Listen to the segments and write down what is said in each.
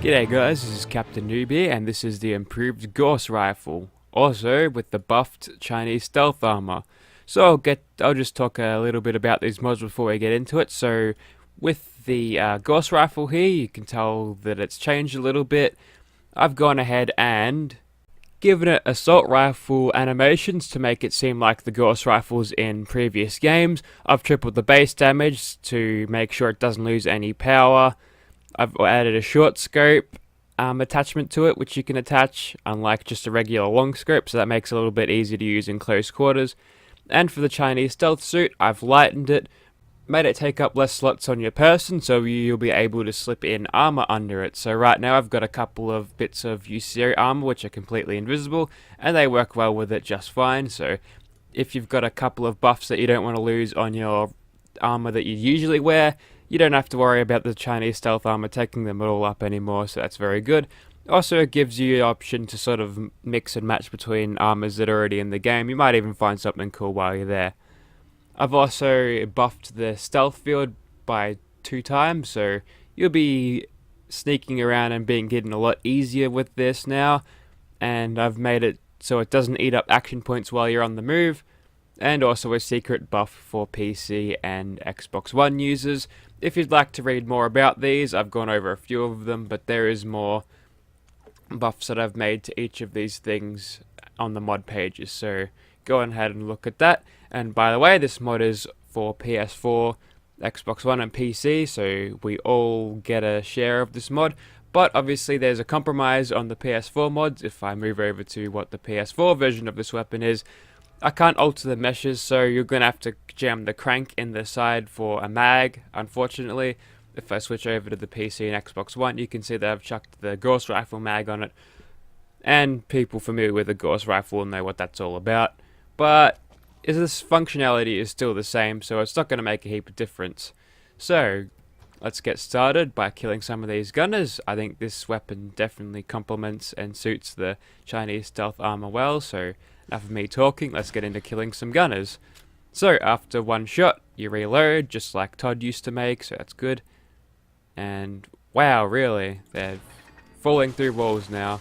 G'day guys, this is Captainoob here, and this is the improved Gauss rifle, also with the buffed Chinese stealth armor. So I'll just talk a little bit about these mods before we get into it. So with the Gauss rifle here, you can tell that it's changed a little bit. I've gone ahead and given it assault rifle animations to make it seem like the Gauss rifles in previous games. I've tripled the base damage to make sure it doesn't lose any power. I've added a short scope attachment to it, which you can attach, unlike just a regular long scope, so that makes it a little bit easier to use in close quarters. And for the Chinese stealth suit, I've lightened it, made it take up less slots on your person, so you'll be able to slip in armor under it. So right now I've got a couple of bits of UCO armor which are completely invisible, and they work well with it just fine. So if you've got a couple of buffs that you don't want to lose on your armor that you usually wear, you don't have to worry about the Chinese stealth armor taking them all up anymore, so that's very good. Also, it gives you the option to sort of mix and match between armors that are already in the game. You might even find something cool while you're there. I've also buffed the stealth field by 2 times, so you'll be sneaking around and being hidden a lot easier with this now. And I've made it so it doesn't eat up action points while you're on the move. And also a secret buff for PC and Xbox One users. If you'd like to read more about these, I've gone over a few of them, but there is more buffs that I've made to each of these things on the mod pages, so go ahead and look at that. And by the way, this mod is for PS4, Xbox One and PC, so we all get a share of this mod. But obviously there's a compromise on the PS4 mods. If I move over to what the PS4 version of this weapon is, I can't alter the meshes, so you're going to have to jam the crank in the side for a mag, unfortunately. If I switch over to the PC and Xbox One, you can see that I've chucked the Gauss rifle mag on it. And people familiar with the Gauss rifle will know what that's all about. But this functionality is still the same, so it's not going to make a heap of difference. So let's get started by killing some of these gunners. I think this weapon definitely complements and suits the Chinese stealth armor well, so enough of me talking, let's get into killing some gunners. So after one shot, you reload, just like Todd used to make, so that's good. And wow, really, they're falling through walls now.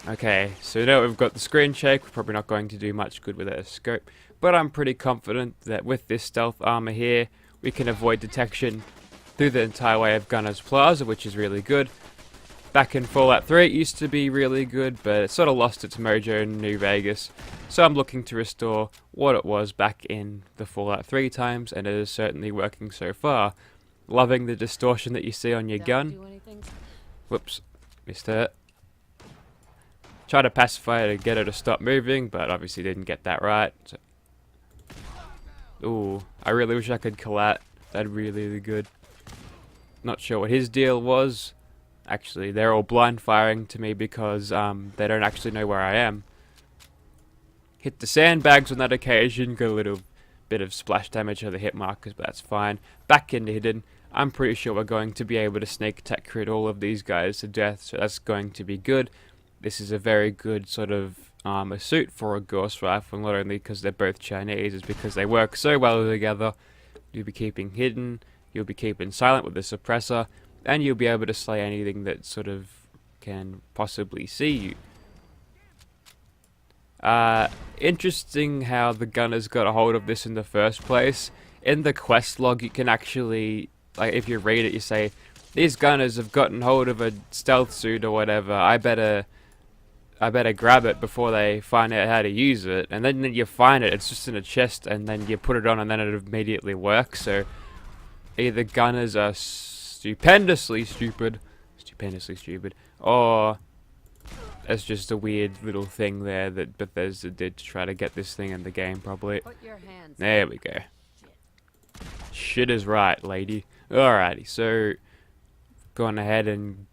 Okay, so now we've got the screen shake, we're probably not going to do much good with a scope, but I'm pretty confident that with this stealth armor here, we can avoid detection through the entire way of Gunner's Plaza, which is really good. Back in Fallout 3 it used to be really good, but it sort of lost its mojo in New Vegas. So I'm looking to restore what it was back in the Fallout 3 times, and it is certainly working so far. Loving the distortion that you see on your gun. Whoops, missed it. Try to pacify her to get her to stop moving, but obviously didn't get that right. So. Ooh, I really wish I could kill that. That'd be really good. Not sure what his deal was. Actually, they're all blind firing to me because they don't actually know where I am. Hit the sandbags on that occasion, got a little bit of splash damage to the hit markers, but that's fine. Back into hidden. I'm pretty sure we're going to be able to sneak attack crit all of these guys to death, so that's going to be good. This is a very good sort of armor suit for a Gauss rifle, not only because they're both Chinese, it's because they work so well together. You'll be keeping hidden, you'll be keeping silent with the suppressor, and you'll be able to slay anything that sort of can possibly see you. Interesting how the gunners got a hold of this in the first place. In the quest log you can actually, like if you read it, you say, these gunners have gotten hold of a stealth suit or whatever, I better grab it before they find out how to use it. And then you find it, it's just in a chest, and then you put it on and then it immediately works. So either gunners are stupendously stupid, or it's just a weird little thing there that Bethesda did to try to get this thing in the game, probably. There we go. Shit is right, lady. Alrighty, so gone ahead and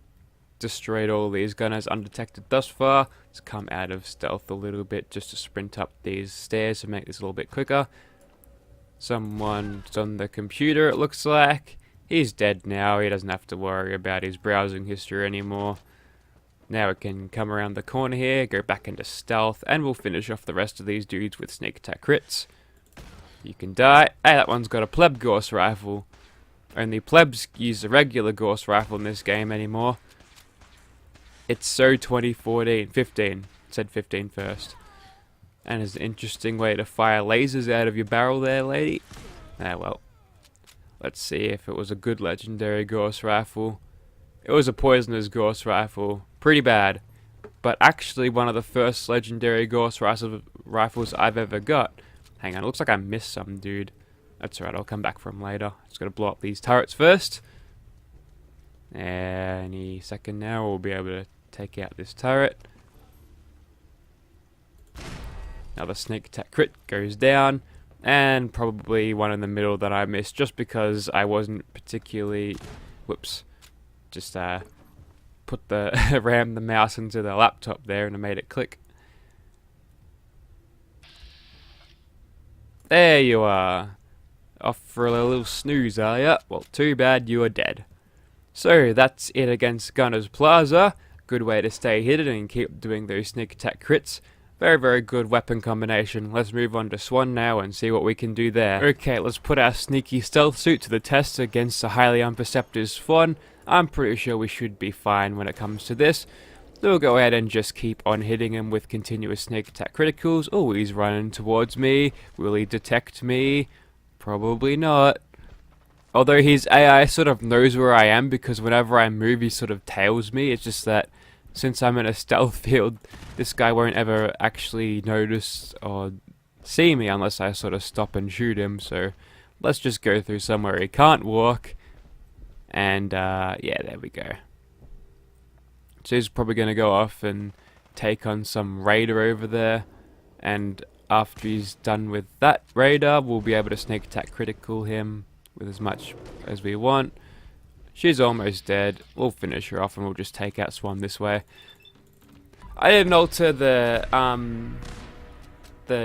destroyed all these gunners undetected thus far. Let's come out of stealth a little bit just to sprint up these stairs to make this a little bit quicker. Someone's on the computer, it looks like. He's dead now, he doesn't have to worry about his browsing history anymore. Now we can come around the corner here, go back into stealth, and we'll finish off the rest of these dudes with sneak attack crits. You can die. Hey, that one's got a pleb Gauss rifle. Only plebs use the regular Gauss rifle in this game anymore. It's so 2014, 15. It said 15 first. And it's an interesting way to fire lasers out of your barrel there, lady. Ah, well. Let's see if it was a good legendary Gauss rifle. It was a poisoner's Gauss rifle. Pretty bad. But actually one of the first legendary Gauss rifles I've ever got. Hang on, it looks like I missed some dude. That's alright, I'll come back for him later. Just gotta blow up these turrets first. Any second now we'll be able to take out this turret. Another sneak attack crit goes down. And probably one in the middle that I missed just because I wasn't particularly... Whoops. Just put the rammed the mouse into the laptop there and I made it click. There you are. Off for a little snooze, are ya? Well, too bad you are dead. So that's it against Gunner's Plaza. Good way to stay hidden and keep doing those sneak attack crits. Very, very good weapon combination. Let's move on to Swan now and see what we can do there. Okay, let's put our sneaky stealth suit to the test against a highly unperceptive Swan. I'm pretty sure we should be fine when it comes to this. So we'll go ahead and just keep on hitting him with continuous sneak attack criticals. Oh, he's running towards me. Will he detect me? Probably not. Although his AI sort of knows where I am because whenever I move he sort of tails me. It's just that since I'm in a stealth field, this guy won't ever actually notice or see me unless I sort of stop and shoot him. So let's just go through somewhere he can't walk. And yeah, there we go. So he's probably going to go off and take on some raider over there. And after he's done with that raider, we'll be able to sneak attack critical him with as much as we want. She's almost dead. We'll finish her off and we'll just take out Swan this way. I didn't alter the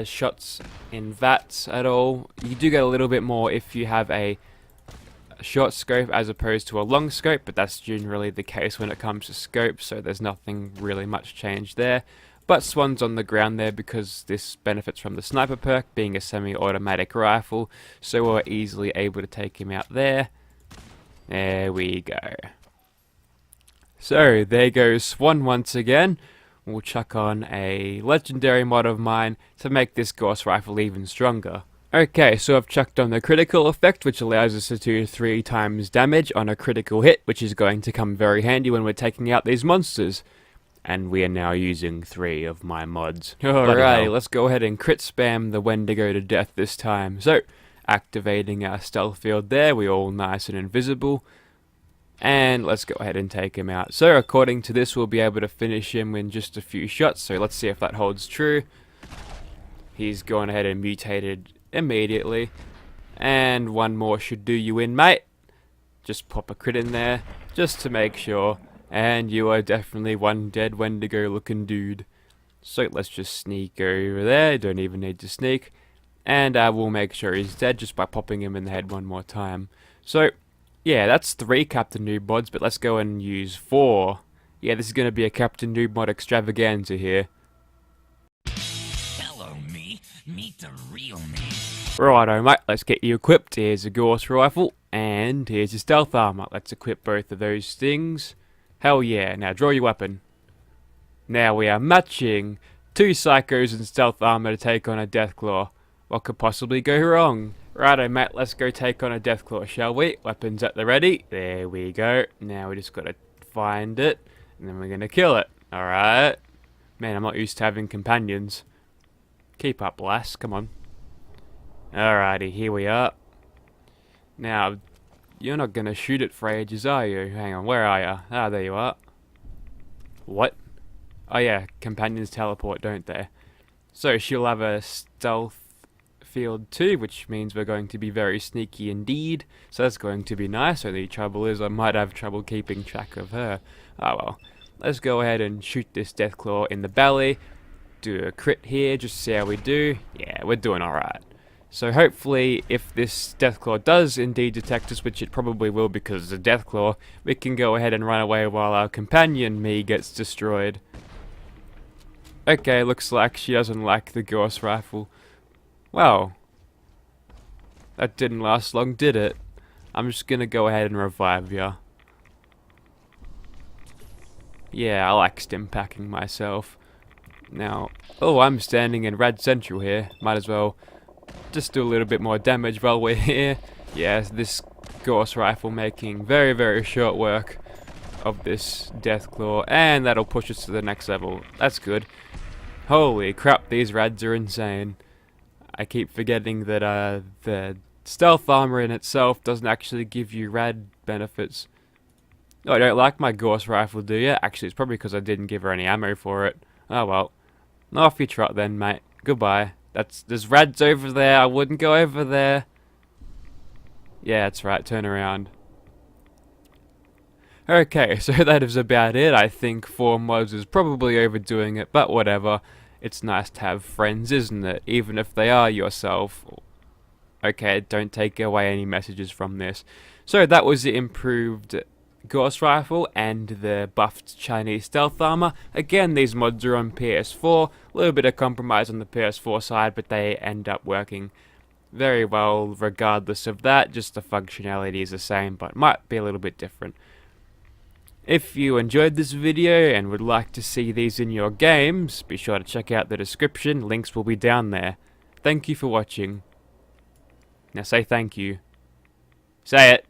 shots in VATS at all. You do get a little bit more if you have a short scope as opposed to a long scope, but that's generally the case when it comes to scope, so there's nothing really much change there. But Swan's on the ground there because this benefits from the sniper perk being a semi-automatic rifle, so we're easily able to take him out there. There we go. So there goes Swan once again. We'll chuck on a legendary mod of mine to make this Gauss rifle even stronger. Okay, so I've chucked on the critical effect, which allows us to do 3 times damage on a critical hit, which is going to come very handy when we're taking out these monsters. And we are now using 3 of my mods. Alrighty, let's go ahead and crit spam the Wendigo to death this time. So, activating our stealth field there, we're all nice and invisible. And let's go ahead and take him out. So, according to this, we'll be able to finish him in just a few shots. So, let's see if that holds true. He's gone ahead and mutated immediately. And one more should do you in, mate. Just pop a crit in there, just to make sure. And you are definitely one dead Wendigo looking dude. So let's just sneak over there, don't even need to sneak. And we'll make sure he's dead just by popping him in the head one more time. So, yeah, that's 3 Captainoob mods, but let's go and use 4. Yeah, this is going to be a Captainoob mod extravaganza here. Hello, me. Meet the real me. Righto, mate, let's get you equipped. Here's a Gauss rifle, and here's your stealth armor. Let's equip both of those things. Hell yeah, now draw your weapon. Now we are matching 2 psychos and stealth armor to take on a Deathclaw. What could possibly go wrong? Righto, mate, let's go take on a Deathclaw, shall we? Weapons at the ready. There we go. Now we just gotta find it, and then we're gonna kill it. Alright. Man, I'm not used to having companions. Keep up, lass. Come on. Alrighty, here we are. Now, you're not gonna shoot it for ages, are you? Hang on, where are you? Ah, there you are. What? Oh yeah, companions teleport, don't they? So she'll have a stealth field too, which means we're going to be very sneaky indeed. So that's going to be nice. Only trouble is I might have trouble keeping track of her. Oh well. Let's go ahead and shoot this Deathclaw in the belly. Do a crit here, just see how we do. Yeah, we're doing alright. So hopefully, if this Deathclaw does indeed detect us, which it probably will because it's a Deathclaw, we can go ahead and run away while our companion, me, gets destroyed. Okay, looks like she doesn't like the Gauss rifle. Well, that didn't last long, did it? I'm just gonna go ahead and revive ya. Yeah, I like stim packing myself. Now, oh, I'm standing in Rad Central here. Might as well just do a little bit more damage while we're here. Yeah, this Gauss rifle making very, very short work of this Deathclaw, and that'll push us to the next level. That's good. Holy crap, these rads are insane. I keep forgetting that the stealth armor in itself doesn't actually give you rad benefits. Oh, I don't like my Gauss rifle, do you? Actually, it's probably because I didn't give her any ammo for it. Oh well. Off you trot then, mate. Goodbye. There's rads over there. I wouldn't go over there. Yeah, that's right. Turn around. Okay, so that is about it. I think 4 mods is probably overdoing it, but whatever. It's nice to have friends, isn't it? Even if they are yourself. Okay, don't take away any messages from this. So that was the improved Gauss rifle and the buffed Chinese stealth armor. Again, these mods are on PS4. A little bit of compromise on the PS4 side, but they end up working very well regardless of that. Just the functionality is the same, but might be a little bit different. If you enjoyed this video and would like to see these in your games, be sure to check out the description. Links will be down there. Thank you for watching. Now say thank you. Say it.